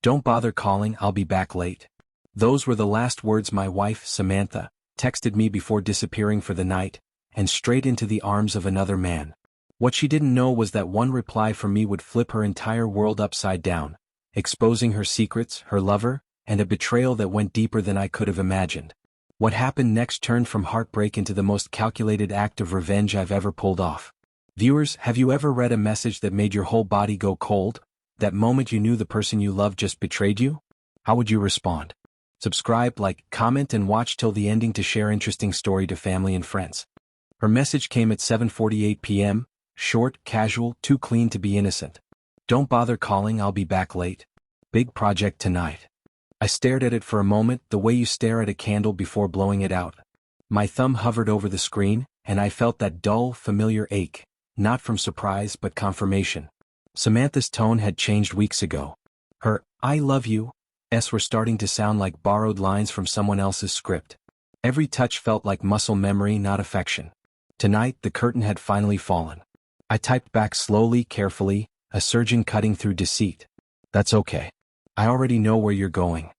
Don't bother calling, I'll be back late. Those were the last words my wife, Samantha, texted me before disappearing for the night, and straight into the arms of another man. What she didn't know was that one reply from me would flip her entire world upside down, exposing her secrets, her lover, and a betrayal that went deeper than I could have imagined. What happened next turned from heartbreak into the most calculated act of revenge I've ever pulled off. Viewers, have you ever read a message that made your whole body go cold? That moment you knew the person you loved just betrayed you? How would you respond? Subscribe, like, comment, and watch till the ending to share interesting story to family and friends. Her message came at 7:48 p.m., short, casual, too clean to be innocent. Don't bother calling, I'll be back late. Big project tonight. I stared at it for a moment, the way you stare at a candle before blowing it out. My thumb hovered over the screen, and I felt that dull, familiar ache, not from surprise but confirmation. Samantha's tone had changed weeks ago. Her, "I love you," were starting to sound like borrowed lines from someone else's script. Every touch felt like muscle memory, not affection. Tonight, the curtain had finally fallen. I typed back slowly, carefully, a surgeon cutting through deceit. "That's okay. I already know where you're going."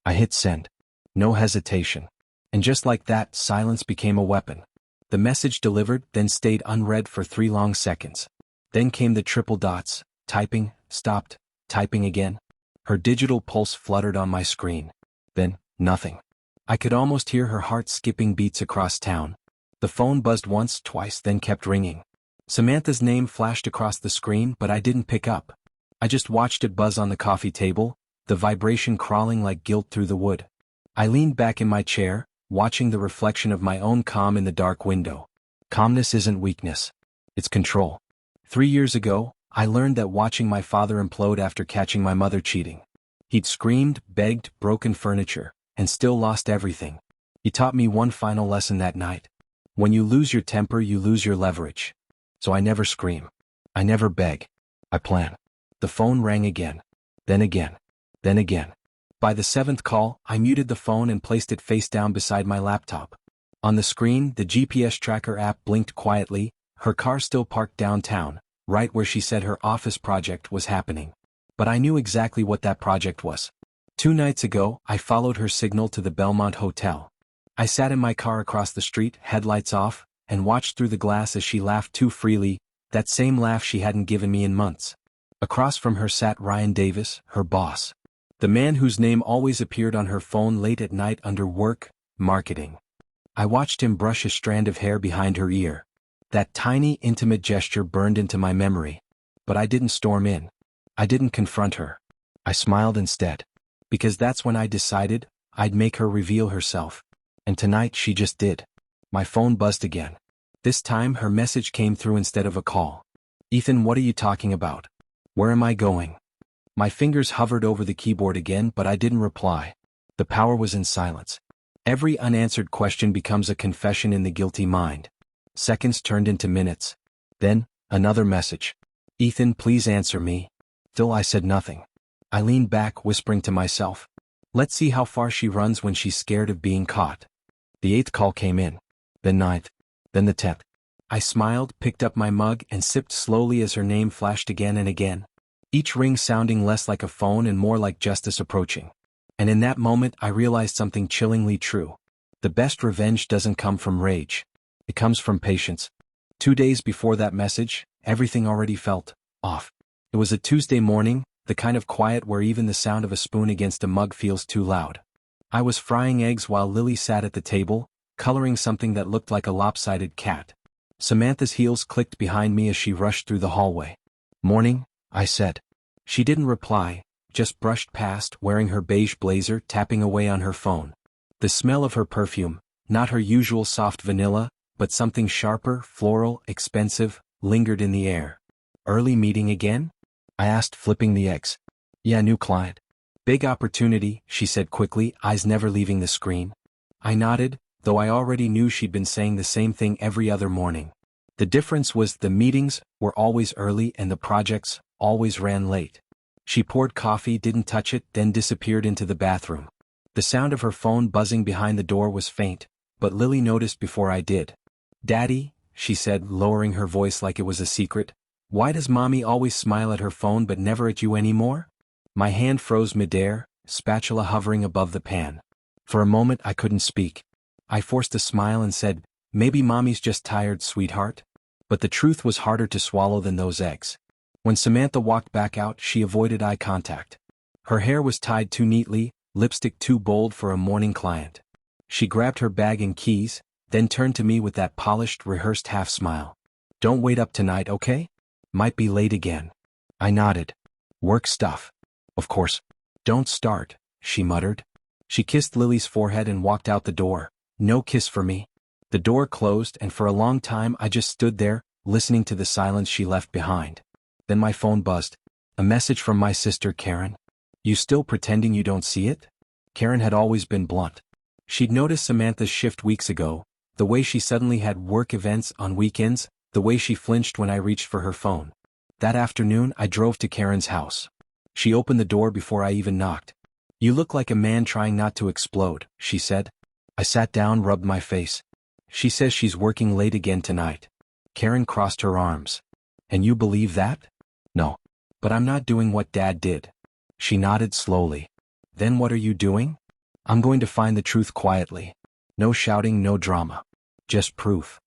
I hit send. No hesitation. And just like that, silence became a weapon. The message delivered, then stayed unread for 3 long seconds. Then came the triple dots, typing, stopped, typing again. Her digital pulse fluttered on my screen. Then, nothing. I could almost hear her heart skipping beats across town. The phone buzzed once, twice, then kept ringing. Samantha's name flashed across the screen, but I didn't pick up. I just watched it buzz on the coffee table, the vibration crawling like guilt through the wood. I leaned back in my chair, watching the reflection of my own calm in the dark window. Calmness isn't weakness. It's control. 3 years ago, I learned that watching my father implode after catching my mother cheating. He'd screamed, begged, broken furniture, and still lost everything. He taught me one final lesson that night. When you lose your temper, you lose your leverage. So I never scream. I never beg. I plan. The phone rang again. Then again. Then again. By the 7th call, I muted the phone and placed it face down beside my laptop. On the screen, the GPS tracker app blinked quietly, her car still parked downtown, right where she said her office project was happening. But I knew exactly what that project was. 2 nights ago, I followed her signal to the Belmont Hotel. I sat in my car across the street, headlights off, and watched through the glass as she laughed too freely, that same laugh she hadn't given me in months. Across from her sat Ryan Davis, her boss. The man whose name always appeared on her phone late at night under work, marketing. I watched him brush a strand of hair behind her ear. That tiny, intimate gesture burned into my memory. But I didn't storm in. I didn't confront her. I smiled instead. Because that's when I decided I'd make her reveal herself. And tonight she just did. My phone buzzed again. This time her message came through instead of a call. "Ethan, what are you talking about? Where am I going?" My fingers hovered over the keyboard again, but I didn't reply. The power was in silence. Every unanswered question becomes a confession in the guilty mind. Seconds turned into minutes. Then, another message. "Ethan, please answer me." Still I said nothing. I leaned back, whispering to myself. Let's see how far she runs when she's scared of being caught. The 8th call came in. The 9th. Then the 10th. I smiled, picked up my mug, and sipped slowly as her name flashed again and again. Each ring sounding less like a phone and more like justice approaching. And in that moment I realized something chillingly true. The best revenge doesn't come from rage. It comes from patience. 2 days before that message, everything already felt off. It was a Tuesday morning, the kind of quiet where even the sound of a spoon against a mug feels too loud. I was frying eggs while Lily sat at the table, coloring something that looked like a lopsided cat. Samantha's heels clicked behind me as she rushed through the hallway. "Morning," I said. She didn't reply, just brushed past, wearing her beige blazer, tapping away on her phone. The smell of her perfume, not her usual soft vanilla, but something sharper, floral, expensive, lingered in the air. "Early meeting again?" I asked, flipping the eggs. "Yeah, new client." "Big opportunity," she said quickly, eyes never leaving the screen. I nodded, though I already knew she'd been saying the same thing every other morning. The difference was the meetings were always early and the projects always ran late. She poured coffee, didn't touch it, then disappeared into the bathroom. The sound of her phone buzzing behind the door was faint, but Lily noticed before I did. "Daddy," she said, lowering her voice like it was a secret, "why does Mommy always smile at her phone but never at you anymore?" My hand froze midair, spatula hovering above the pan. For a moment I couldn't speak. I forced a smile and said, "Maybe mommy's just tired, sweetheart." But the truth was harder to swallow than those eggs. When Samantha walked back out, she avoided eye contact. Her hair was tied too neatly, lipstick too bold for a morning client. She grabbed her bag and keys, then turned to me with that polished, rehearsed half-smile. "Don't wait up tonight, okay? Might be late again." I nodded. "Work stuff." "Of course." "Don't start," she muttered. She kissed Lily's forehead and walked out the door. No kiss for me. The door closed, and for a long time I just stood there, listening to the silence she left behind. Then my phone buzzed. A message from my sister Karen. "You still pretending you don't see it?" Karen had always been blunt. She'd noticed Samantha's shift weeks ago, the way she suddenly had work events on weekends, the way she flinched when I reached for her phone. That afternoon I drove to Karen's house. She opened the door before I even knocked. "You look like a man trying not to explode," she said. I sat down, rubbed my face. "She says she's working late again tonight." Karen crossed her arms. "And you believe that?" "No. But I'm not doing what Dad did." She nodded slowly. "Then what are you doing?" "I'm going to find the truth quietly. No shouting, no drama. Just proof."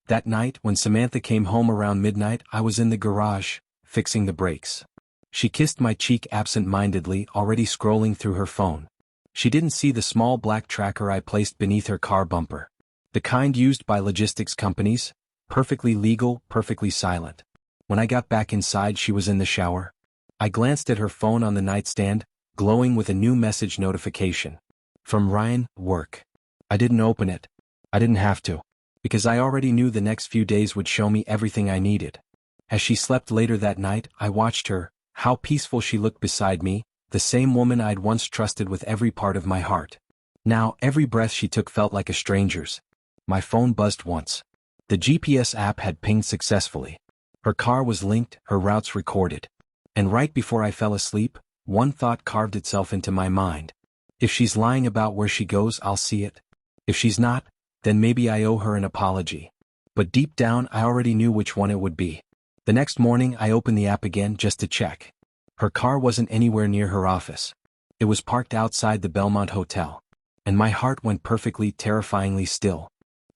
That night, when Samantha came home around midnight, I was in the garage, fixing the brakes. She kissed my cheek absent-mindedly, already scrolling through her phone. She didn't see the small black tracker I placed beneath her car bumper. The kind used by logistics companies, perfectly legal, perfectly silent. When I got back inside, she was in the shower. I glanced at her phone on the nightstand, glowing with a new message notification. From Ryan, work. I didn't open it. I didn't have to. Because I already knew the next few days would show me everything I needed. As she slept later that night, I watched her, how peaceful she looked beside me, the same woman I'd once trusted with every part of my heart. Now, every breath she took felt like a stranger's. My phone buzzed once. The GPS app had pinged successfully. Her car was linked, her routes recorded. And right before I fell asleep, one thought carved itself into my mind. If she's lying about where she goes, I'll see it. If she's not, then maybe I owe her an apology. But deep down, I already knew which one it would be. The next morning, I opened the app again just to check. Her car wasn't anywhere near her office. It was parked outside the Belmont Hotel. And my heart went perfectly, terrifyingly still.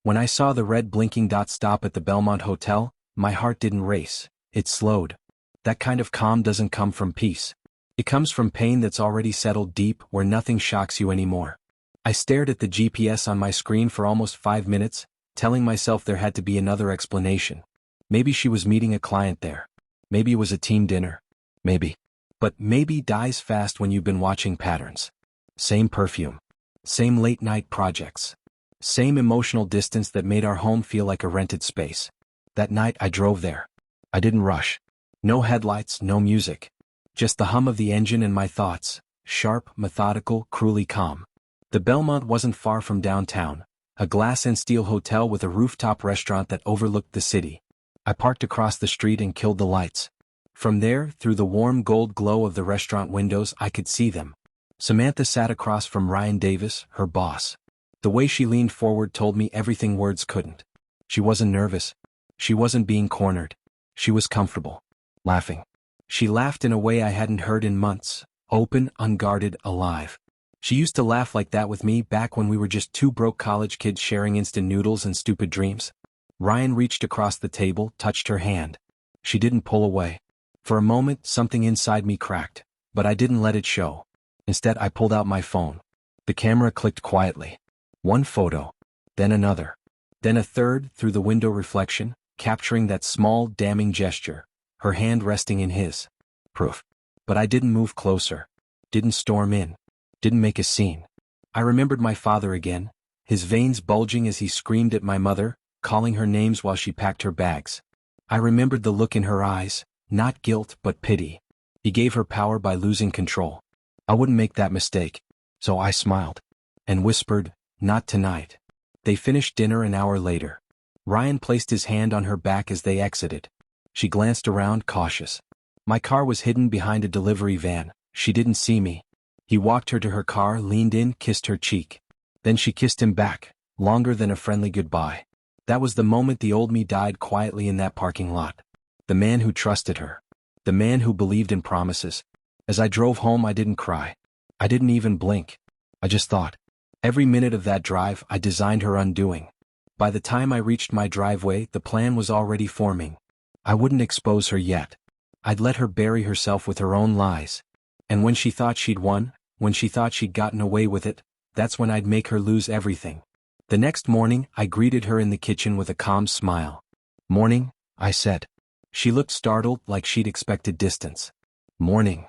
When I saw the red blinking dot stop at the Belmont Hotel, my heart didn't race. It slowed. That kind of calm doesn't come from peace. It comes from pain that's already settled deep, where nothing shocks you anymore. I stared at the GPS on my screen for almost 5 minutes, telling myself there had to be another explanation. Maybe she was meeting a client there. Maybe it was a team dinner. Maybe. But maybe dies fast when you've been watching patterns. Same perfume. Same late-night projects. Same emotional distance that made our home feel like a rented space. That night I drove there. I didn't rush. No headlights, no music. Just the hum of the engine and my thoughts, sharp, methodical, cruelly calm. The Belmont wasn't far from downtown, a glass and steel hotel with a rooftop restaurant that overlooked the city. I parked across the street and killed the lights. From there, through the warm gold glow of the restaurant windows, I could see them. Samantha sat across from Ryan Davis, her boss. The way she leaned forward told me everything words couldn't. She wasn't nervous. She wasn't being cornered. She was comfortable. Laughing. She laughed in a way I hadn't heard in months, open, unguarded, alive. She used to laugh like that with me back when we were just two broke college kids sharing instant noodles and stupid dreams. Ryan reached across the table, touched her hand. She didn't pull away. For a moment, something inside me cracked, but I didn't let it show. Instead, I pulled out my phone. The camera clicked quietly. One photo. Then another. Then a third, through the window reflection, capturing that small, damning gesture, her hand resting in his. Proof. But I didn't move closer. Didn't storm in. Didn't make a scene. I remembered my father again, his veins bulging as he screamed at my mother, calling her names while she packed her bags. I remembered the look in her eyes, not guilt but pity. He gave her power by losing control. I wouldn't make that mistake. So I smiled. And whispered, "Not tonight." They finished dinner an hour later. Ryan placed his hand on her back as they exited. She glanced around, cautious. My car was hidden behind a delivery van. She didn't see me. He walked her to her car, leaned in, kissed her cheek. Then she kissed him back, longer than a friendly goodbye. That was the moment the old me died quietly in that parking lot. The man who trusted her. The man who believed in promises. As I drove home, I didn't cry. I didn't even blink. I just thought. Every minute of that drive, I designed her undoing. By the time I reached my driveway, the plan was already forming. I wouldn't expose her yet. I'd let her bury herself with her own lies. And when she thought she'd won, when she thought she'd gotten away with it, that's when I'd make her lose everything. The next morning, I greeted her in the kitchen with a calm smile. "Morning," I said. She looked startled, like she'd expected distance. "Morning."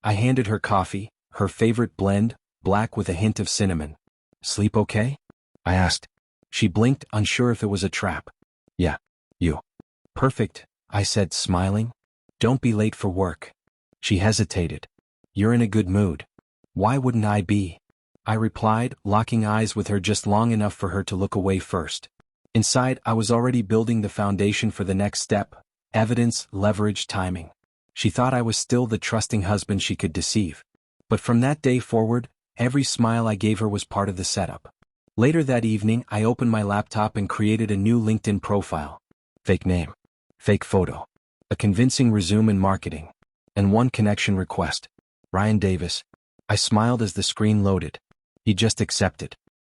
I handed her coffee, her favorite blend, black with a hint of cinnamon. "Sleep okay?" I asked. She blinked, unsure if it was a trap. "Yeah. You?" "Perfect," I said, smiling. "Don't be late for work." She hesitated. "You're in a good mood." "Why wouldn't I be?" I replied, locking eyes with her just long enough for her to look away first. Inside, I was already building the foundation for the next step: evidence, leverage, timing. She thought I was still the trusting husband she could deceive. But from that day forward, every smile I gave her was part of the setup. Later that evening, I opened my laptop and created a new LinkedIn profile. Fake name. Fake photo. A convincing resume in marketing. And one connection request. Ryan Davis. I smiled as the screen loaded. He just accepted.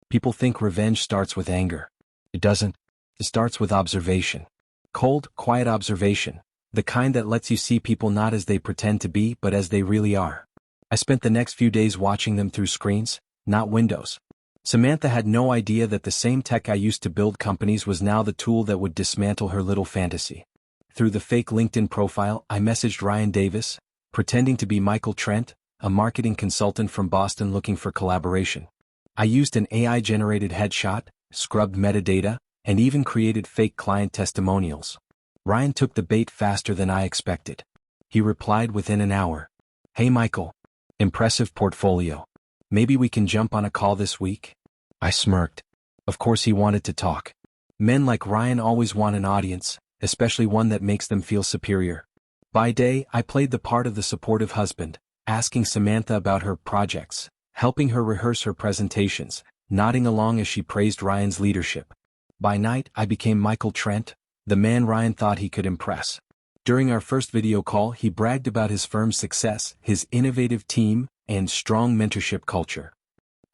People think revenge starts with anger. It doesn't. It starts with observation. Cold, quiet observation. The kind that lets you see people not as they pretend to be but as they really are. I spent the next few days watching them through screens, not windows. Samantha had no idea that the same tech I used to build companies was now the tool that would dismantle her little fantasy. Through the fake LinkedIn profile, I messaged Ryan Davis, pretending to be Michael Trent, a marketing consultant from Boston looking for collaboration. I used an AI-generated headshot, scrubbed metadata, and even created fake client testimonials. Ryan took the bait faster than I expected. He replied within an hour. "Hey Michael. Impressive portfolio. Maybe we can jump on a call this week?" I smirked. Of course he wanted to talk. Men like Ryan always want an audience, especially one that makes them feel superior. By day, I played the part of the supportive husband, asking Samantha about her projects, helping her rehearse her presentations, nodding along as she praised Ryan's leadership. By night, I became Michael Trent, the man Ryan thought he could impress. During our first video call, he bragged about his firm's success, his innovative team, and strong mentorship culture.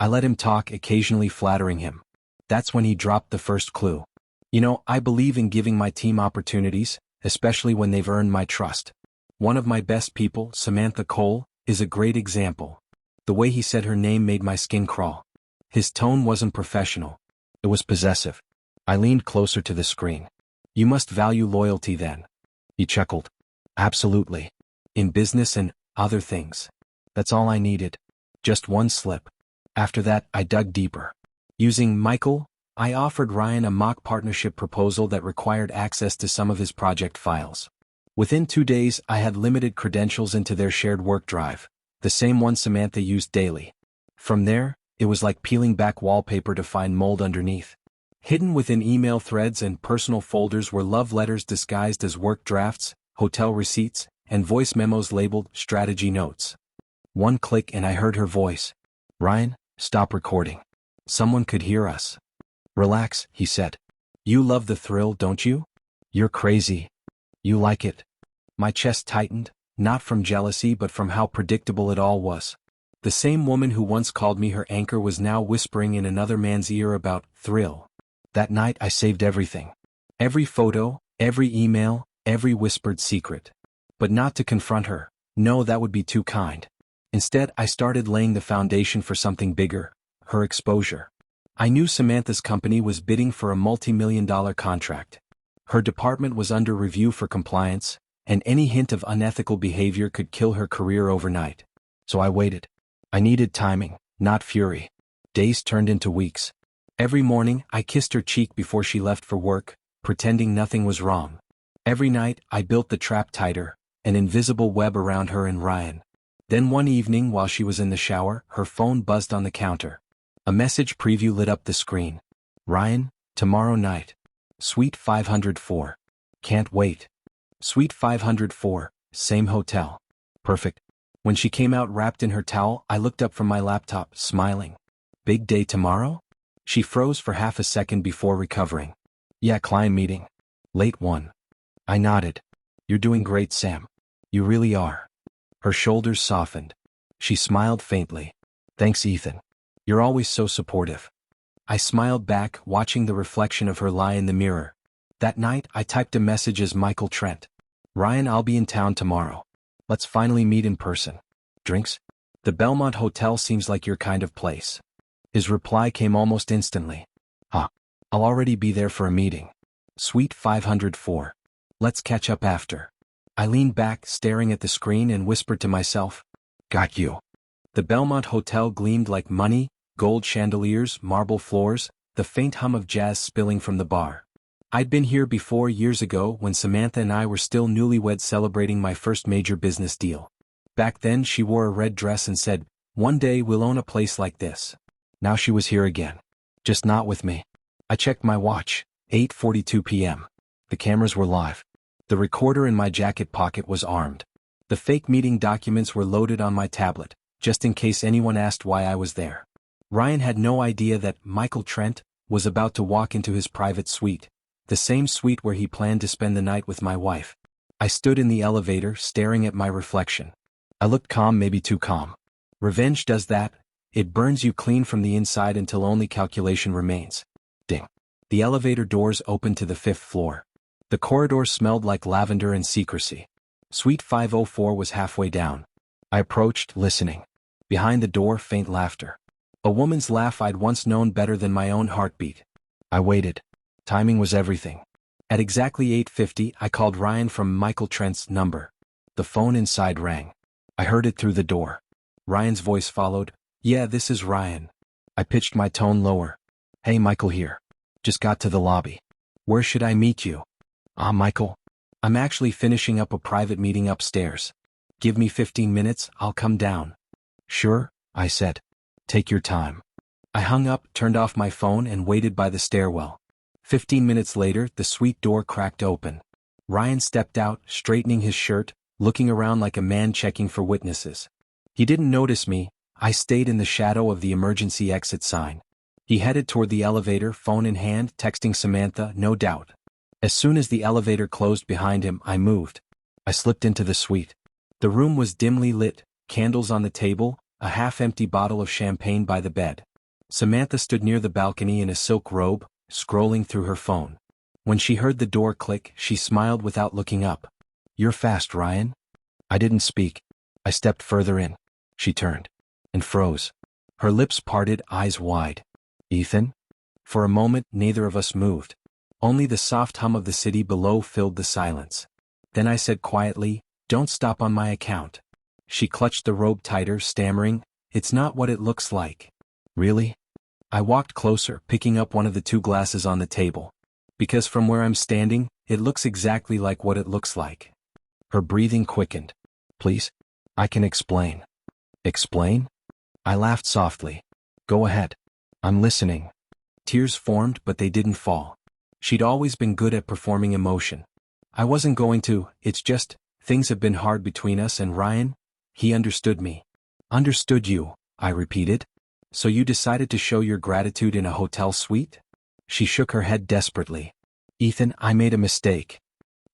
I let him talk, occasionally flattering him. That's when he dropped the first clue. "You know, I believe in giving my team opportunities, especially when they've earned my trust. One of my best people, Samantha Cole, is a great example." The way he said her name made my skin crawl. His tone wasn't professional. It was possessive. I leaned closer to the screen. "You must value loyalty then." He chuckled. "Absolutely. In business and other things." That's all I needed. Just one slip. After that, I dug deeper. Using Michael, I offered Ryan a mock partnership proposal that required access to some of his project files. Within 2 days, I had limited credentials into their shared work drive, the same one Samantha used daily. From there, it was like peeling back wallpaper to find mold underneath. Hidden within email threads and personal folders were love letters disguised as work drafts, hotel receipts, and voice memos labeled strategy notes. One click and I heard her voice. "Ryan, stop recording. Someone could hear us." "Relax," he said. "You love the thrill, don't you? You're crazy. You like it." My chest tightened, not from jealousy but from how predictable it all was. The same woman who once called me her anchor was now whispering in another man's ear about thrill. That night I saved everything. Every photo, every email, every whispered secret. But not to confront her. No, that would be too kind. Instead, I started laying the foundation for something bigger, her exposure. I knew Samantha's company was bidding for a multi-million-dollar contract. Her department was under review for compliance, and any hint of unethical behavior could kill her career overnight. So I waited. I needed timing, not fury. Days turned into weeks. Every morning, I kissed her cheek before she left for work, pretending nothing was wrong. Every night, I built the trap tighter, an invisible web around her and Ryan. Then one evening while she was in the shower, her phone buzzed on the counter. A message preview lit up the screen. "Ryan, tomorrow night. Suite 504. Can't wait." Suite 504, same hotel. Perfect. When she came out wrapped in her towel, I looked up from my laptop, smiling. "Big day tomorrow?" She froze for half a second before recovering. "Yeah, client meeting. Late one." I nodded. "You're doing great, Sam. You really are." Her shoulders softened. She smiled faintly. Thanks, Ethan. You're always so supportive. I smiled back, watching the reflection of her lie in the mirror. That night, I typed a message as Michael Trent. Ryan, I'll be in town tomorrow. Let's finally meet in person. Drinks? The Belmont Hotel seems like your kind of place. His reply came almost instantly. Huh. I'll already be there for a meeting. Suite 504. Let's catch up after. I leaned back, staring at the screen, and whispered to myself, got you. The Belmont Hotel gleamed like money, gold chandeliers, marble floors, the faint hum of jazz spilling from the bar. I'd been here before years ago when Samantha and I were still newlyweds celebrating my first major business deal. Back then she wore a red dress and said, "One day we'll own a place like this." Now she was here again. Just not with me. I checked my watch. 8:42 p.m. The cameras were live. The recorder in my jacket pocket was armed. The fake meeting documents were loaded on my tablet, just in case anyone asked why I was there. Ryan had no idea that Michael Trent was about to walk into his private suite, the same suite where he planned to spend the night with my wife. I stood in the elevator, staring at my reflection. I looked calm, maybe too calm. Revenge does that. It burns you clean from the inside until only calculation remains. Ding. The elevator doors opened to the 5th floor. The corridor smelled like lavender and secrecy. Suite 504 was halfway down. I approached, listening. Behind the door, faint laughter. A woman's laugh I'd once known better than my own heartbeat. I waited. Timing was everything. At exactly 8:50, I called Ryan from Michael Trent's number. The phone inside rang. I heard it through the door. Ryan's voice followed. "Yeah, this is Ryan." I pitched my tone lower. "Hey, Michael here. Just got to the lobby. Where should I meet you?" Michael. I'm actually finishing up a private meeting upstairs. Give me 15 minutes, I'll come down." "Sure," I said. "Take your time." I hung up, turned off my phone, and waited by the stairwell. 15 minutes later, the suite door cracked open. Ryan stepped out, straightening his shirt, looking around like a man checking for witnesses. He didn't notice me. I stayed in the shadow of the emergency exit sign. He headed toward the elevator, phone in hand, texting Samantha, no doubt. As soon as the elevator closed behind him, I moved. I slipped into the suite. The room was dimly lit, candles on the table, a half-empty bottle of champagne by the bed. Samantha stood near the balcony in a silk robe, scrolling through her phone. When she heard the door click, she smiled without looking up. "You're fast, Ryan." I didn't speak. I stepped further in. She turned. And froze. Her lips parted, eyes wide. "Ethan?" For a moment, neither of us moved. Only the soft hum of the city below filled the silence. Then I said quietly, "Don't stop on my account." She clutched the robe tighter, stammering, "It's not what it looks like." "Really?" I walked closer, picking up one of the 2 glasses on the table. "Because from where I'm standing, it looks exactly like what it looks like." Her breathing quickened. "Please? I can explain." "Explain?" I laughed softly. "Go ahead. I'm listening." Tears formed, but they didn't fall. She'd always been good at performing emotion. "I wasn't going to, it's just, things have been hard between us and Ryan." He understood me. "Understood you," I repeated. "So you decided to show your gratitude in a hotel suite?" She shook her head desperately. "Ethan, I made a mistake."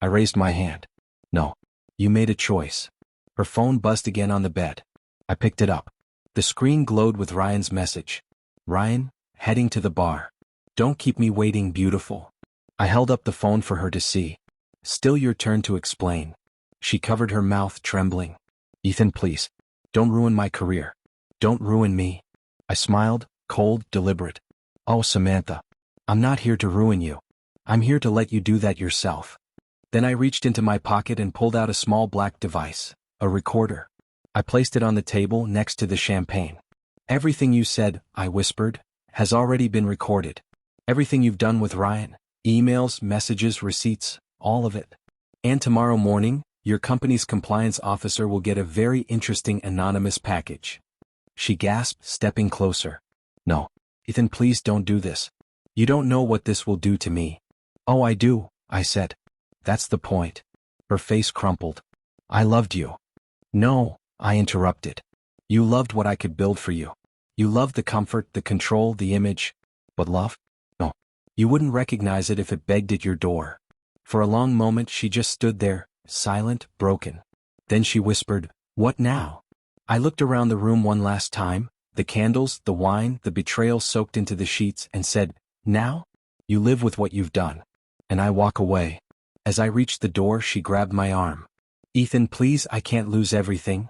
I raised my hand. "No. You made a choice." Her phone buzzed again on the bed. I picked it up. The screen glowed with Ryan's message. "Ryan, heading to the bar. Don't keep me waiting, beautiful." I held up the phone for her to see. "Still your turn to explain." She covered her mouth, trembling. "Ethan, please. Don't ruin my career. Don't ruin me." I smiled, cold, deliberate. "Oh, Samantha. I'm not here to ruin you. I'm here to let you do that yourself." Then I reached into my pocket and pulled out a small black device, a recorder. I placed it on the table next to the champagne. "Everything you said," I whispered, "has already been recorded. Everything you've done with Ryan. Emails, messages, receipts, all of it. And tomorrow morning, your company's compliance officer will get a very interesting anonymous package." She gasped, stepping closer. "No. Ethan, please don't do this. You don't know what this will do to me." "Oh, I do," I said. "That's the point." Her face crumpled. "I loved you." "No," I interrupted. "You loved what I could build for you. You loved the comfort, the control, the image. But love? No. You wouldn't recognize it if it begged at your door." For a long moment she just stood there, silent, broken. Then she whispered, What now? I looked around the room one last time, the candles, the wine, the betrayal soaked into the sheets, and said, "Now? You live with what you've done." And I walk away. As I reached the door, she grabbed my arm. "Ethan, please, I can't lose everything."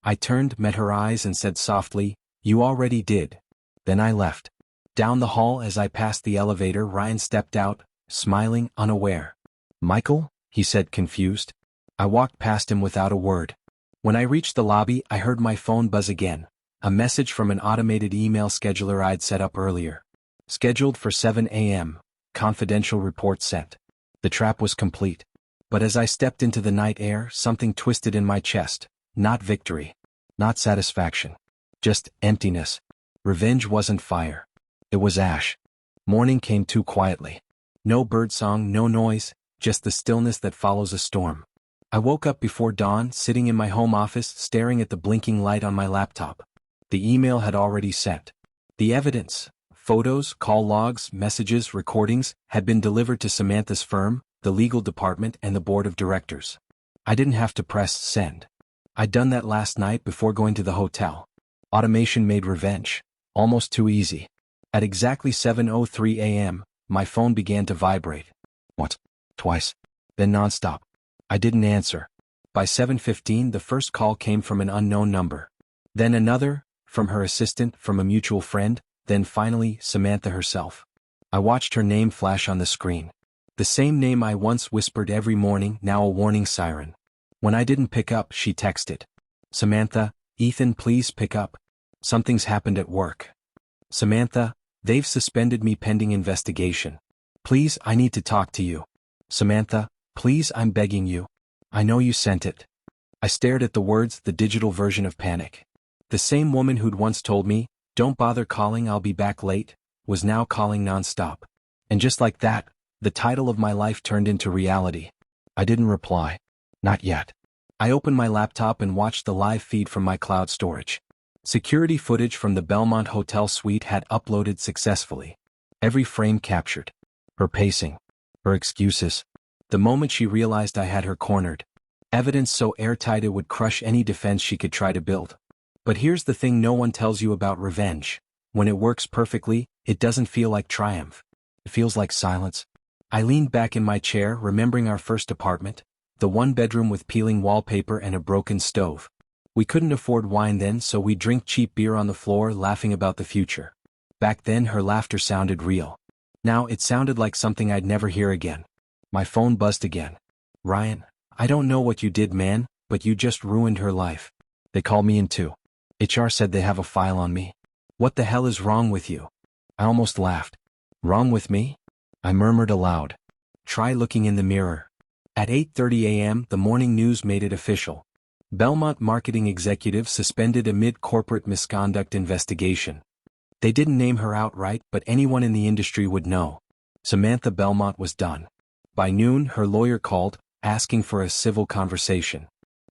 I turned, met her eyes, and said softly, "You already did." Then I left. Down the hall, as I passed the elevator, Ryan stepped out, smiling, unaware. "Michael?" he said, confused. I walked past him without a word. When I reached the lobby, I heard my phone buzz again. A message from an automated email scheduler I'd set up earlier. Scheduled for 7 a.m. Confidential report sent. The trap was complete. But as I stepped into the night air, something twisted in my chest. Not victory. Not satisfaction. Just emptiness. Revenge wasn't fire. It was ash. Morning came too quietly. No birdsong, no noise, just the stillness that follows a storm. I woke up before dawn, sitting in my home office, staring at the blinking light on my laptop. The email had already sent. The evidence, photos, call logs, messages, recordings, had been delivered to Samantha's firm, the legal department, and the board of directors. I didn't have to press send. I'd done that last night before going to the hotel. Automation made revenge almost too easy. At exactly 7:03 a.m., my phone began to vibrate. What? Twice. Then nonstop. I didn't answer. By 7:15, the first call came from an unknown number. Then another, from her assistant, from a mutual friend, then finally, Samantha herself. I watched her name flash on the screen. The same name I once whispered every morning, now a warning siren. When I didn't pick up, she texted. "Samantha, Ethan, please pick up. Something's happened at work." "Samantha, they've suspended me pending investigation. Please, I need to talk to you." "Samantha, please, I'm begging you. I know you sent it." I stared at the words, the digital version of panic. The same woman who'd once told me, "Don't bother calling, I'll be back late," was now calling nonstop. And just like that, the title of my life turned into reality. I didn't reply. Not yet. I opened my laptop and watched the live feed from my cloud storage. Security footage from the Belmont Hotel suite had uploaded successfully. Every frame captured. Her pacing. Her excuses. The moment she realized I had her cornered. Evidence so airtight it would crush any defense she could try to build. But here's the thing no one tells you about revenge. When it works perfectly, it doesn't feel like triumph. It feels like silence. I leaned back in my chair, remembering our first apartment, the one bedroom with peeling wallpaper and a broken stove. We couldn't afford wine then, so we'd drink cheap beer on the floor, laughing about the future. Back then her laughter sounded real. Now it sounded like something I'd never hear again. My phone buzzed again. "Ryan, I don't know what you did, man, but you just ruined her life." They called me in too. HR said they have a file on me. "What the hell is wrong with you?" I almost laughed. "Wrong with me?" I murmured aloud. "Try looking in the mirror." At 8:30 a.m., the morning news made it official. Belmont marketing executive suspended amid corporate misconduct investigation. They didn't name her outright, but anyone in the industry would know. Samantha Belmont was done. By noon, her lawyer called, asking for a civil conversation.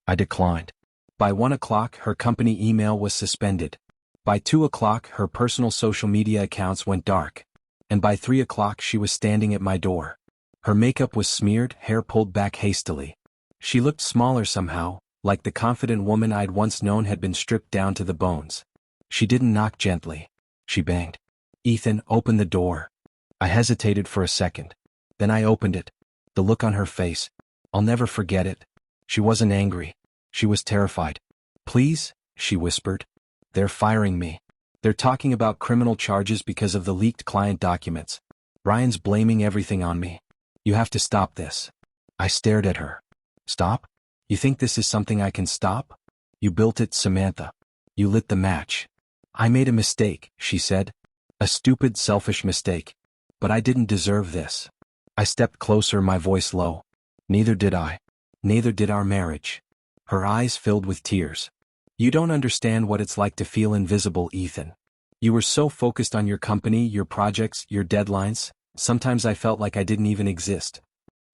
I declined. By 1 o'clock, her company email was suspended. By 2 o'clock, her personal social media accounts went dark. And by 3 o'clock, she was standing at my door. Her makeup was smeared, hair pulled back hastily. She looked smaller somehow, like the confident woman I'd once known had been stripped down to the bones. She didn't knock gently. She banged. "Ethan, open the door." I hesitated for a second. Then I opened it. The look on her face. I'll never forget it. She wasn't angry. She was terrified. "Please," she whispered. "They're firing me. They're talking about criminal charges because of the leaked client documents. Ryan's blaming everything on me. You have to stop this." I stared at her. "Stop? You think this is something I can stop? You built it, Samantha. You lit the match." "I made a mistake," she said. "A stupid, selfish mistake. But I didn't deserve this." I stepped closer, my voice low. "Neither did I. Neither did our marriage." Her eyes filled with tears. "You don't understand what it's like to feel invisible, Ethan. You were so focused on your company, your projects, your deadlines, sometimes I felt like I didn't even exist."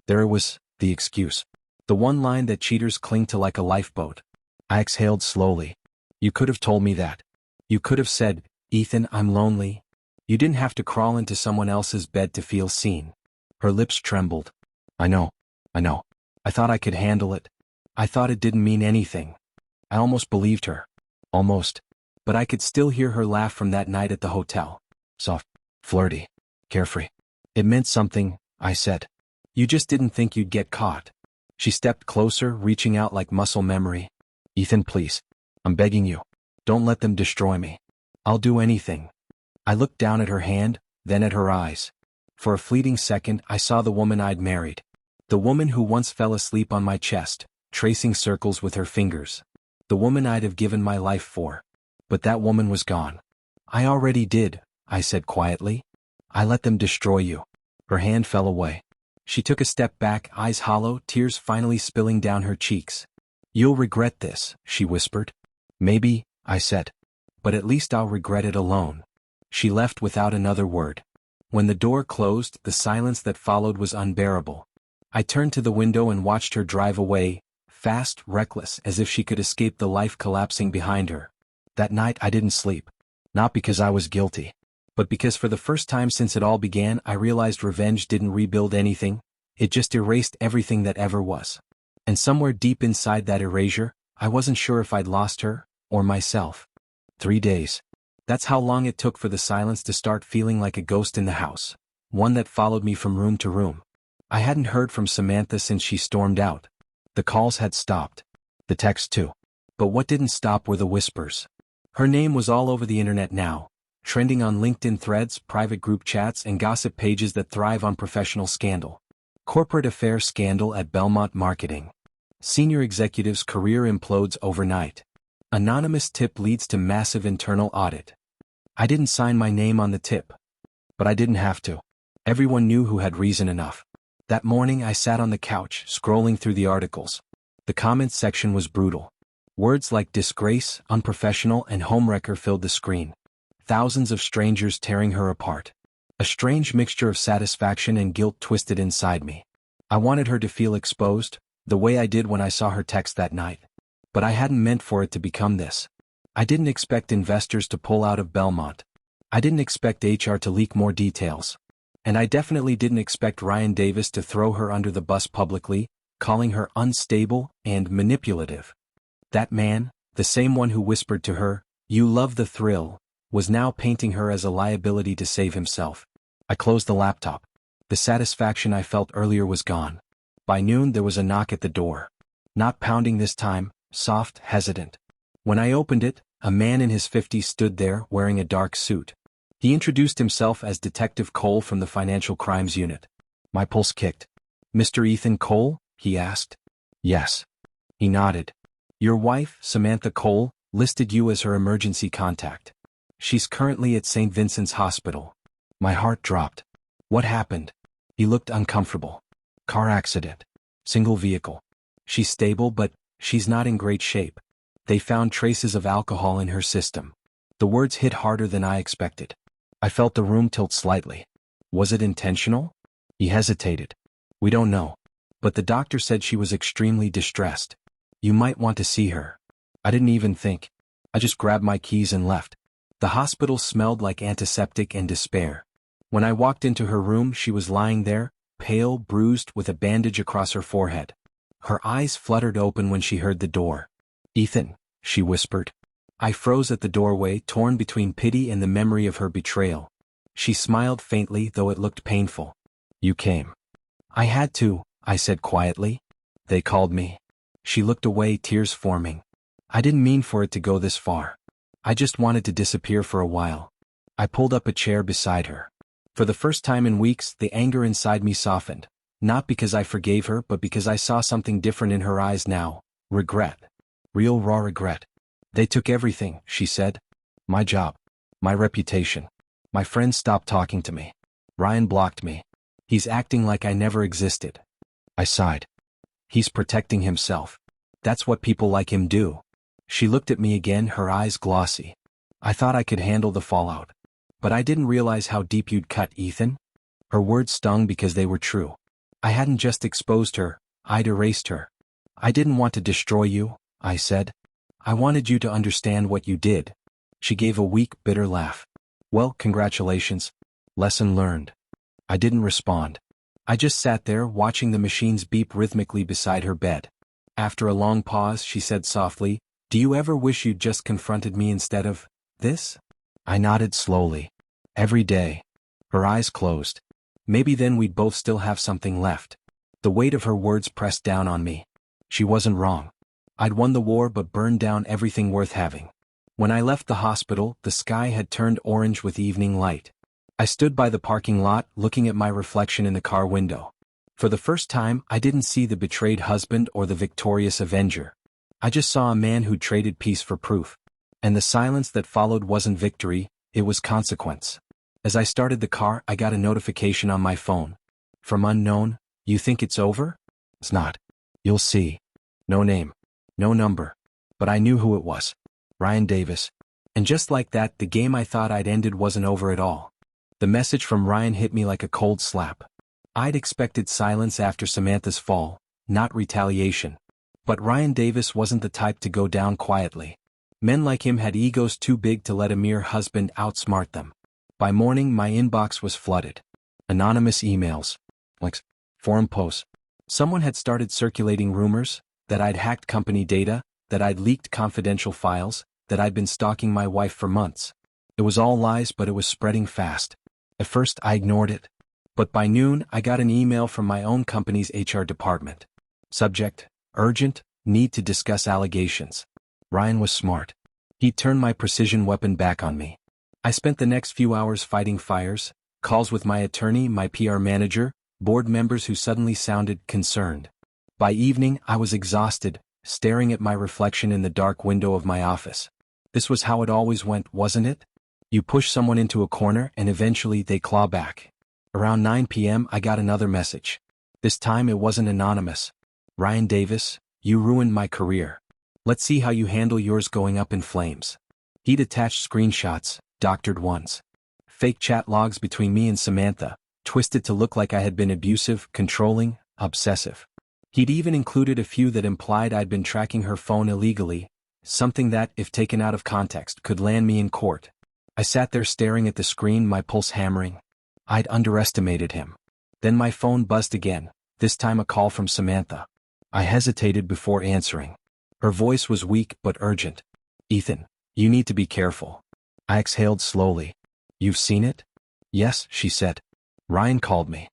There was the excuse. The one line that cheaters cling to like a lifeboat. I exhaled slowly. "You could have told me that. You could have said, 'Ethan, I'm lonely.' You didn't have to crawl into someone else's bed to feel seen." Her lips trembled. I know. I thought I could handle it. I thought it didn't mean anything. I almost believed her. Almost. But I could still hear her laugh from that night at the hotel. Soft, flirty, carefree. It meant something, I said. You just didn't think you'd get caught. She stepped closer, reaching out like muscle memory. Ethan, please. I'm begging you. Don't let them destroy me. I'll do anything. I looked down at her hand, then at her eyes. For a fleeting second, I saw the woman I'd married. The woman who once fell asleep on my chest, tracing circles with her fingers. The woman I'd have given my life for. But that woman was gone. I already did, I said quietly. I let them destroy you. Her hand fell away. She took a step back, eyes hollow, tears finally spilling down her cheeks. You'll regret this, she whispered. Maybe, I said. But at least I'll regret it alone. She left without another word. When the door closed, the silence that followed was unbearable. I turned to the window and watched her drive away, fast, reckless, as if she could escape the life collapsing behind her. That night I didn't sleep. Not because I was guilty. But because for the first time since it all began, I realized revenge didn't rebuild anything, it just erased everything that ever was. And somewhere deep inside that erasure, I wasn't sure if I'd lost her, or myself. 3 days. That's how long it took for the silence to start feeling like a ghost in the house, one that followed me from room to room. I hadn't heard from Samantha since she stormed out. The calls had stopped. The texts too. But what didn't stop were the whispers. Her name was all over the internet now, trending on LinkedIn threads, private group chats, and gossip pages that thrive on professional scandal. Corporate affair scandal at Belmont Marketing. Senior executive's career implodes overnight. Anonymous tip leads to massive internal audit. I didn't sign my name on the tip. But I didn't have to. Everyone knew who had reason enough. That morning I sat on the couch, scrolling through the articles. The comments section was brutal. Words like disgrace, unprofessional, and homewrecker filled the screen. Thousands of strangers tearing her apart. A strange mixture of satisfaction and guilt twisted inside me. I wanted her to feel exposed, the way I did when I saw her text that night. But I hadn't meant for it to become this. I didn't expect investors to pull out of Belmont. I didn't expect HR to leak more details. And I definitely didn't expect Ryan Davis to throw her under the bus publicly, calling her unstable and manipulative. That man, the same one who whispered to her, "You love the thrill," was now painting her as a liability to save himself. I closed the laptop. The satisfaction I felt earlier was gone. By noon there was a knock at the door. Not pounding this time, soft, hesitant. When I opened it, a man in his 50s stood there wearing a dark suit. He introduced himself as Detective Cole from the Financial Crimes Unit. My pulse kicked. "Mr. Ethan Cole?" he asked. "Yes." He nodded. "Your wife, Samantha Cole, listed you as her emergency contact. She's currently at St. Vincent's Hospital." My heart dropped. "What happened?" He looked uncomfortable. "Car accident. Single vehicle. She's stable, but she's not in great shape. They found traces of alcohol in her system." The words hit harder than I expected. I felt the room tilt slightly. Was it intentional? He hesitated. "We don't know. But the doctor said she was extremely distressed. You might want to see her." I didn't even think. I just grabbed my keys and left. The hospital smelled like antiseptic and despair. When I walked into her room, she was lying there, pale, bruised, with a bandage across her forehead. Her eyes fluttered open when she heard the door. "Ethan," she whispered. I froze at the doorway, torn between pity and the memory of her betrayal. She smiled faintly, though it looked painful. "You came." "I had to," I said quietly. "They called me." She looked away, tears forming. "I didn't mean for it to go this far. I just wanted to disappear for a while." I pulled up a chair beside her. For the first time in weeks, the anger inside me softened. Not because I forgave her, but because I saw something different in her eyes now. Regret. Real raw regret. "They took everything," she said. "My job. My reputation. My friends stopped talking to me. Ryan blocked me. He's acting like I never existed." I sighed. "He's protecting himself. That's what people like him do." She looked at me again, her eyes glossy. "I thought I could handle the fallout. But I didn't realize how deep you'd cut, Ethan." Her words stung because they were true. I hadn't just exposed her, I'd erased her. "I didn't want to destroy you," I said. "I wanted you to understand what you did." She gave a weak, bitter laugh. "Well, congratulations. Lesson learned." I didn't respond. I just sat there, watching the machines beep rhythmically beside her bed. After a long pause, she said softly, Do you ever wish you'd just confronted me instead of this? I nodded slowly. Every day. Her eyes closed. Maybe then we'd both still have something left. The weight of her words pressed down on me. She wasn't wrong. I'd won the war but burned down everything worth having. When I left the hospital, the sky had turned orange with evening light. I stood by the parking lot, looking at my reflection in the car window. For the first time, I didn't see the betrayed husband or the victorious avenger. I just saw a man who traded peace for proof. And the silence that followed wasn't victory, it was consequence. As I started the car, I got a notification on my phone. From unknown, you think it's over? It's not. You'll see. No name. No number. But I knew who it was. Ryan Davis. And just like that, the game I thought I'd ended wasn't over at all. The message from Ryan hit me like a cold slap. I'd expected silence after Samantha's fall, not retaliation. But Ryan Davis wasn't the type to go down quietly. Men like him had egos too big to let a mere husband outsmart them. By morning, my inbox was flooded. Anonymous emails. Links. Forum posts. Someone had started circulating rumors that I'd hacked company data, that I'd leaked confidential files, that I'd been stalking my wife for months. It was all lies, but it was spreading fast. At first, I ignored it. But by noon, I got an email from my own company's HR department. Subject: urgent, need to discuss allegations. Ryan was smart. He turned my precision weapon back on me. I spent the next few hours fighting fires, calls with my attorney, my PR manager, board members who suddenly sounded concerned. By evening, I was exhausted, staring at my reflection in the dark window of my office. This was how it always went, wasn't it? You push someone into a corner and eventually they claw back. Around 9 p.m. I got another message. This time it wasn't anonymous. Ryan Davis, you ruined my career. Let's see how you handle yours going up in flames. He'd attached screenshots, doctored ones. Fake chat logs between me and Samantha, twisted to look like I had been abusive, controlling, obsessive. He'd even included a few that implied I'd been tracking her phone illegally, something that, if taken out of context, could land me in court. I sat there staring at the screen, my pulse hammering. I'd underestimated him. Then my phone buzzed again, this time a call from Samantha. I hesitated before answering. Her voice was weak but urgent. Ethan, you need to be careful. I exhaled slowly. You've seen it? Yes, she said. Ryan called me.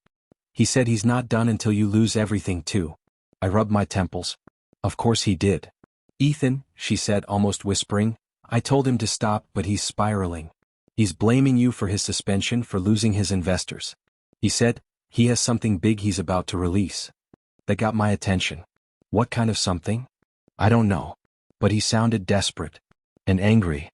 He said he's not done until you lose everything too. I rubbed my temples. Of course he did. Ethan, she said, almost whispering, I told him to stop, but he's spiraling. He's blaming you for his suspension, for losing his investors. He said, he has something big he's about to release. That got my attention. What kind of something? I don't know. But he sounded desperate. And angry.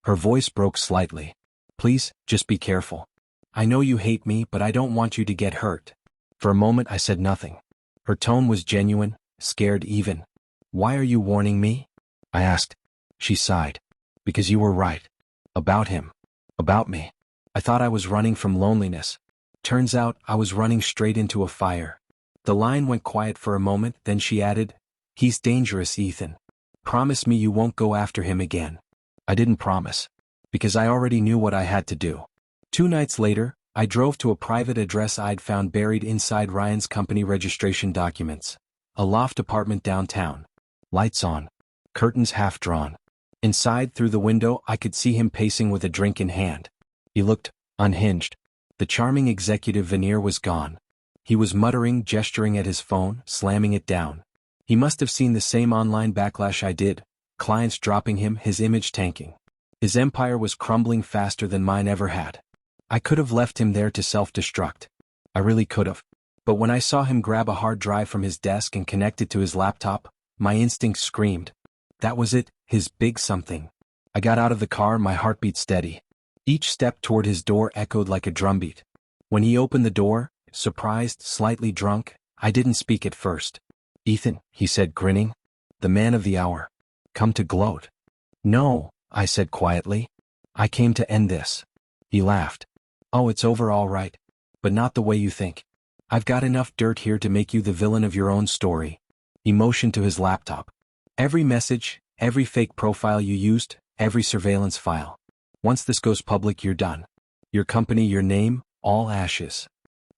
Her voice broke slightly. Please, just be careful. I know you hate me, but I don't want you to get hurt. For a moment I said nothing. Her tone was genuine, scared even. Why are you warning me? I asked. She sighed. Because you were right. About him. About me. I thought I was running from loneliness. Turns out I was running straight into a fire. The line went quiet for a moment, then she added, he's dangerous, Ethan. Promise me you won't go after him again. I didn't promise. Because I already knew what I had to do. 2 nights later, I drove to a private address I'd found buried inside Ryan's company registration documents. A loft apartment downtown. Lights on. Curtains half drawn. Inside, through the window, I could see him pacing with a drink in hand. He looked unhinged. The charming executive veneer was gone. He was muttering, gesturing at his phone, slamming it down. He must have seen the same online backlash I did. Clients dropping him, his image tanking. His empire was crumbling faster than mine ever had. I could have left him there to self-destruct. I really could have. But when I saw him grab a hard drive from his desk and connect it to his laptop, my instinct screamed. That was it, his big something. I got out of the car, my heartbeat steady. Each step toward his door echoed like a drumbeat. When he opened the door, surprised, slightly drunk, I didn't speak at first. Ethan, he said, grinning. The man of the hour. Come to gloat. No, I said quietly. I came to end this. He laughed. Oh, it's over all right. But not the way you think. I've got enough dirt here to make you the villain of your own story. He motioned to his laptop. Every message, every fake profile you used, every surveillance file. Once this goes public, you're done. Your company, your name, all ashes.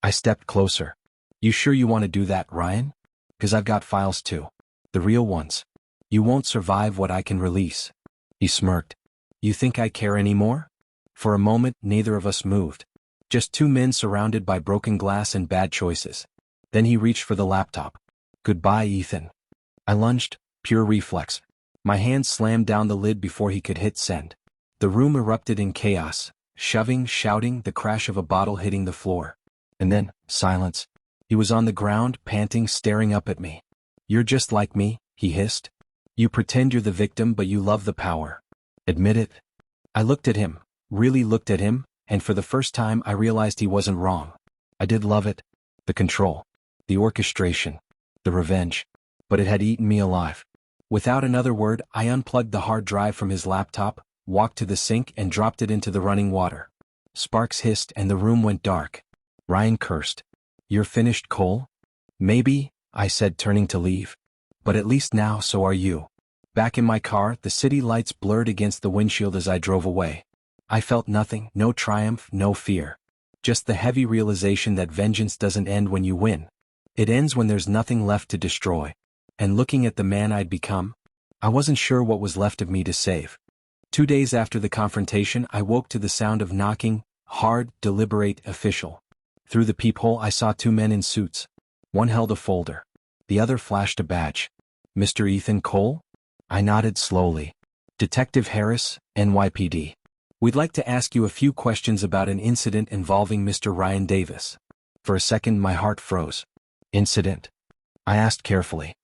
I stepped closer. You sure you want to do that, Ryan? 'Cause I've got files too. The real ones. You won't survive what I can release. He smirked. You think I care anymore? For a moment, neither of us moved. Just two men surrounded by broken glass and bad choices. Then he reached for the laptop. Goodbye, Ethan. I lunged, pure reflex. My hand slammed down the lid before he could hit send. The room erupted in chaos, shoving, shouting, the crash of a bottle hitting the floor. And then, silence. He was on the ground, panting, staring up at me. You're just like me, he hissed. You pretend you're the victim but you love the power. Admit it. I looked at him, really looked at him, and for the first time I realized he wasn't wrong. I did love it. The control. The orchestration. The revenge. But it had eaten me alive. Without another word, I unplugged the hard drive from his laptop, walked to the sink and dropped it into the running water. Sparks hissed and the room went dark. Ryan cursed. You're finished, Cole? Maybe, I said, turning to leave. But at least now so are you. Back in my car, the city lights blurred against the windshield as I drove away. I felt nothing, no triumph, no fear. Just the heavy realization that vengeance doesn't end when you win. It ends when there's nothing left to destroy. And looking at the man I'd become, I wasn't sure what was left of me to save. 2 days after the confrontation, I woke to the sound of knocking, hard, deliberate, official. Through the peephole I saw two men in suits. One held a folder. The other flashed a badge. Mr. Ethan Cole? I nodded slowly. Detective Harris, NYPD. We'd like to ask you a few questions about an incident involving Mr. Ryan Davis. For a second my heart froze. Incident? I asked carefully.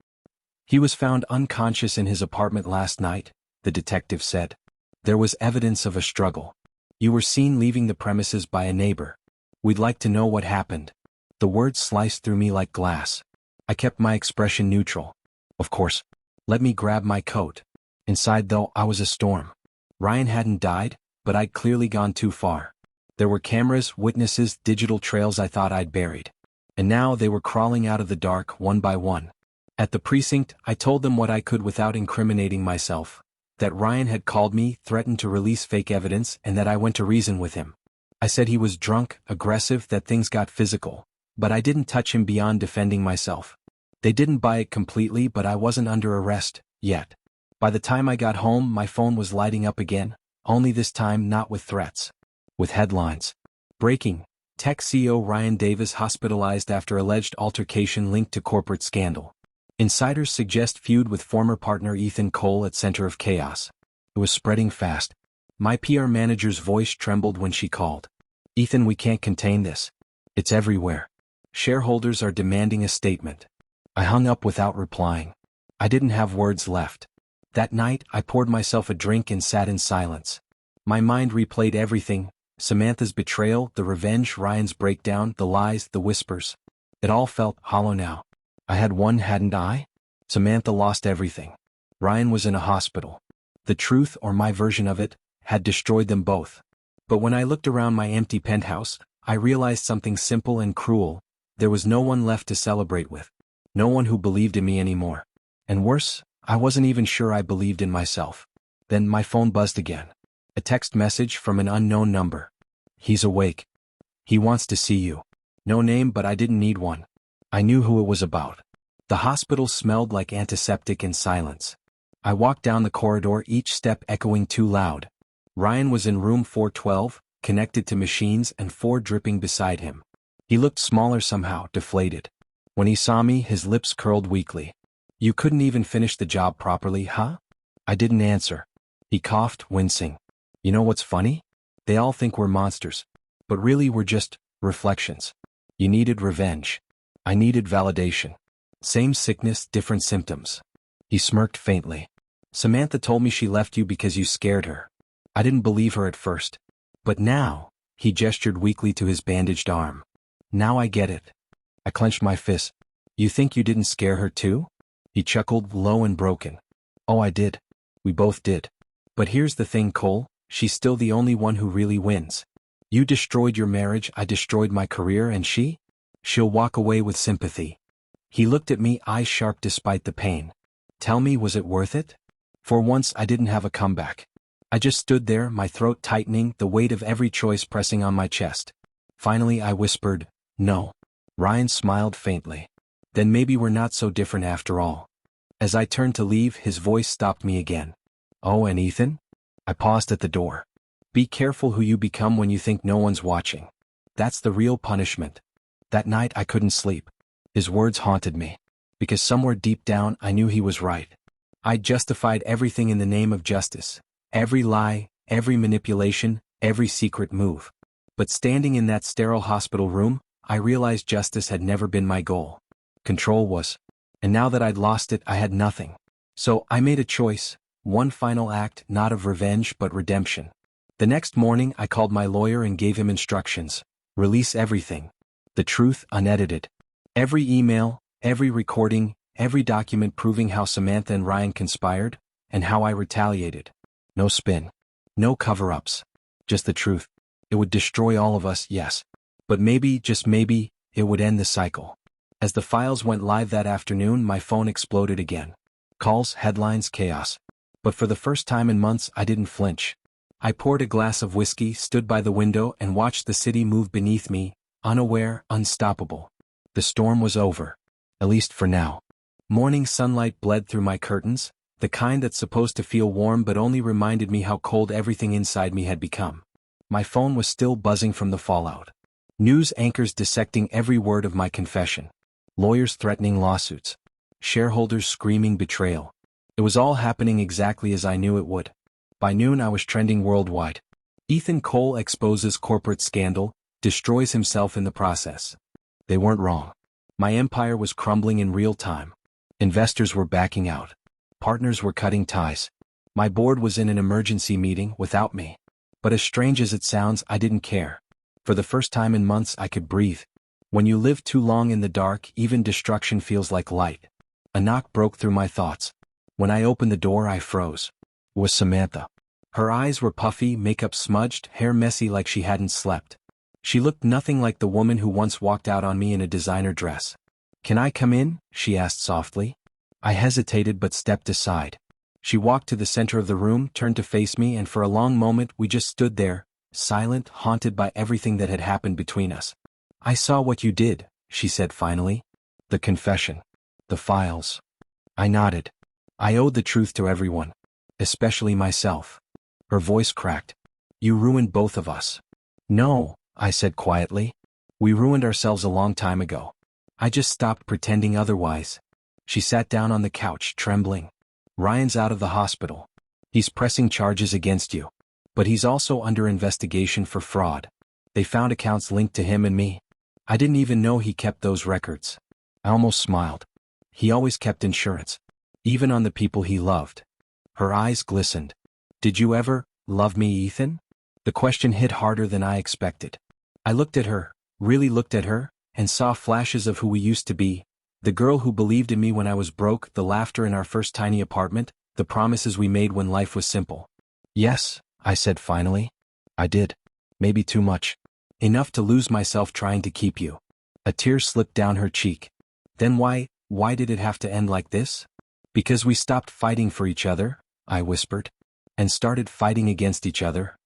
He was found unconscious in his apartment last night, the detective said. There was evidence of a struggle. You were seen leaving the premises by a neighbor. We'd like to know what happened. The words sliced through me like glass. I kept my expression neutral. Of course. Let me grab my coat. Inside though, I was a storm. Ryan hadn't died, but I'd clearly gone too far. There were cameras, witnesses, digital trails I thought I'd buried. And now they were crawling out of the dark one by one. At the precinct, I told them what I could without incriminating myself. That Ryan had called me, threatened to release fake evidence, and that I went to reason with him. I said he was drunk, aggressive, that things got physical. But I didn't touch him beyond defending myself. They didn't buy it completely, but I wasn't under arrest, yet. By the time I got home, my phone was lighting up again, only this time not with threats. With headlines. Breaking. Tech CEO Ryan Davis hospitalized after alleged altercation linked to corporate scandal. Insiders suggest feud with former partner Ethan Cole at center of chaos. It was spreading fast. My PR manager's voice trembled when she called. Ethan, we can't contain this. It's everywhere. Shareholders are demanding a statement. I hung up without replying. I didn't have words left. That night, I poured myself a drink and sat in silence. My mind replayed everything: Samantha's betrayal, the revenge, Ryan's breakdown, the lies, the whispers. It all felt hollow now. I had won, hadn't I? Samantha lost everything. Ryan was in a hospital. The truth, or my version of it, had destroyed them both. But when I looked around my empty penthouse, I realized something simple and cruel. There was no one left to celebrate with. No one who believed in me anymore. And worse, I wasn't even sure I believed in myself. Then my phone buzzed again. A text message from an unknown number. He's awake. He wants to see you. No name, but I didn't need one. I knew who it was about. The hospital smelled like antiseptic and silence. I walked down the corridor, each step echoing too loud. Ryan was in room 412, connected to machines, and 4 dripping beside him. He looked smaller somehow, deflated. When he saw me, his lips curled weakly. You couldn't even finish the job properly, huh? I didn't answer. He coughed, wincing. You know what's funny? They all think we're monsters. But really we're just reflections. You needed revenge. I needed validation. Same sickness, different symptoms. He smirked faintly. Samantha told me she left you because you scared her. I didn't believe her at first. But now, he gestured weakly to his bandaged arm. Now I get it. I clenched my fist. You think you didn't scare her too? He chuckled, low and broken. Oh, I did. We both did. But here's the thing, Cole, she's still the only one who really wins. You destroyed your marriage, I destroyed my career, and she'll walk away with sympathy. He looked at me, eyes sharp despite the pain. Tell me, was it worth it? For once I didn't have a comeback. I just stood there, my throat tightening, the weight of every choice pressing on my chest. Finally I whispered, no. Ryan smiled faintly. Then maybe we're not so different after all. As I turned to leave, his voice stopped me again. "Oh, and Ethan?" I paused at the door. "Be careful who you become when you think no one's watching. That's the real punishment." That night I couldn't sleep. His words haunted me. Because somewhere deep down I knew he was right. I'd justified everything in the name of justice. Every lie, every manipulation, every secret move. But standing in that sterile hospital room, I realized justice had never been my goal. Control was. And now that I'd lost it, I had nothing. So I made a choice, one final act, not of revenge but redemption. The next morning I called my lawyer and gave him instructions. Release everything. The truth, unedited. Every email, every recording, every document proving how Samantha and Ryan conspired, and how I retaliated. No spin. No cover-ups. Just the truth. It would destroy all of us, yes. But maybe, just maybe, it would end the cycle. As the files went live that afternoon, my phone exploded again. Calls, headlines, chaos. But for the first time in months, I didn't flinch. I poured a glass of whiskey, stood by the window, and watched the city move beneath me, unaware, unstoppable. The storm was over. At least for now. Morning sunlight bled through my curtains, the kind that's supposed to feel warm but only reminded me how cold everything inside me had become. My phone was still buzzing from the fallout. News anchors dissecting every word of my confession. Lawyers threatening lawsuits. Shareholders screaming betrayal. It was all happening exactly as I knew it would. By noon I was trending worldwide. Ethan Cole exposes corporate scandal, destroys himself in the process. They weren't wrong. My empire was crumbling in real time. Investors were backing out. Partners were cutting ties. My board was in an emergency meeting without me. But as strange as it sounds, I didn't care. For the first time in months I could breathe. When you live too long in the dark, even destruction feels like light. A knock broke through my thoughts. When I opened the door I froze. It was Samantha. Her eyes were puffy, makeup smudged, hair messy like she hadn't slept. She looked nothing like the woman who once walked out on me in a designer dress. "Can I come in?" she asked softly. I hesitated but stepped aside. She walked to the center of the room, turned to face me, and for a long moment we just stood there, silent, haunted by everything that had happened between us. "I saw what you did," she said finally. "The confession. The files." I nodded. I owed the truth to everyone. Especially myself. Her voice cracked. "You ruined both of us." "No," I said quietly. "We ruined ourselves a long time ago. I just stopped pretending otherwise." She sat down on the couch, trembling. "Ryan's out of the hospital. He's pressing charges against you. But he's also under investigation for fraud. They found accounts linked to him and me. I didn't even know he kept those records." I almost smiled. "He always kept insurance. Even on the people he loved." Her eyes glistened. "Did you ever love me, Ethan?" The question hit harder than I expected. I looked at her, really looked at her, and saw flashes of who we used to be. The girl who believed in me when I was broke, the laughter in our first tiny apartment, the promises we made when life was simple. "Yes," I said finally. "I did. Maybe too much. Enough to lose myself trying to keep you." A tear slipped down her cheek. "Then why did it have to end like this?" "Because we stopped fighting for each other," I whispered. "And started fighting against each other."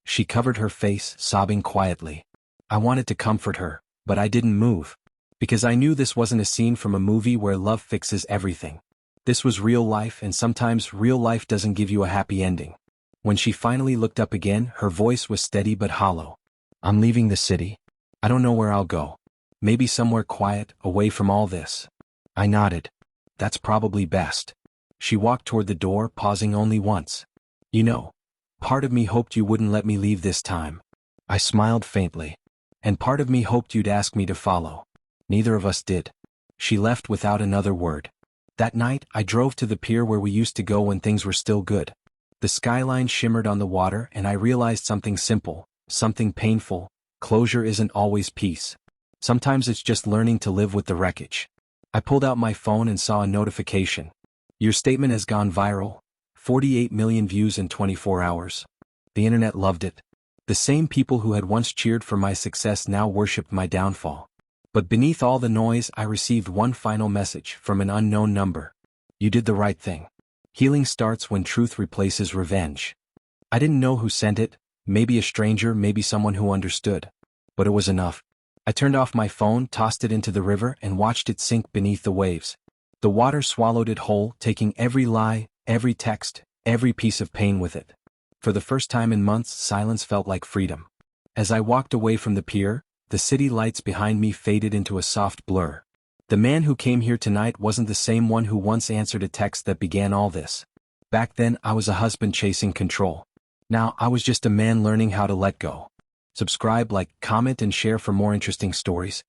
She covered her face, sobbing quietly. I wanted to comfort her, but I didn't move. Because I knew this wasn't a scene from a movie where love fixes everything. This was real life, and sometimes real life doesn't give you a happy ending. When she finally looked up again, her voice was steady but hollow. "I'm leaving the city. I don't know where I'll go. Maybe somewhere quiet, away from all this." I nodded. "That's probably best." She walked toward the door, pausing only once. "You know, part of me hoped you wouldn't let me leave this time." I smiled faintly. "And part of me hoped you'd ask me to follow." Neither of us did. She left without another word. That night, I drove to the pier where we used to go when things were still good. The skyline shimmered on the water, and I realized something simple, something painful. Closure isn't always peace. Sometimes it's just learning to live with the wreckage. I pulled out my phone and saw a notification. "Your statement has gone viral. 48 million views in 24 hours. The internet loved it. The same people who had once cheered for my success now worshipped my downfall. But beneath all the noise, I received one final message from an unknown number. "You did the right thing. Healing starts when truth replaces revenge." I didn't know who sent it, maybe a stranger, maybe someone who understood. But it was enough. I turned off my phone, tossed it into the river, and watched it sink beneath the waves. The water swallowed it whole, taking every lie, every text, every piece of pain with it. For the first time in months, silence felt like freedom. As I walked away from the pier, the city lights behind me faded into a soft blur. The man who came here tonight wasn't the same one who once answered a text that began all this. Back then, I was a husband chasing control. Now, I was just a man learning how to let go. Subscribe, like, comment, and share for more interesting stories.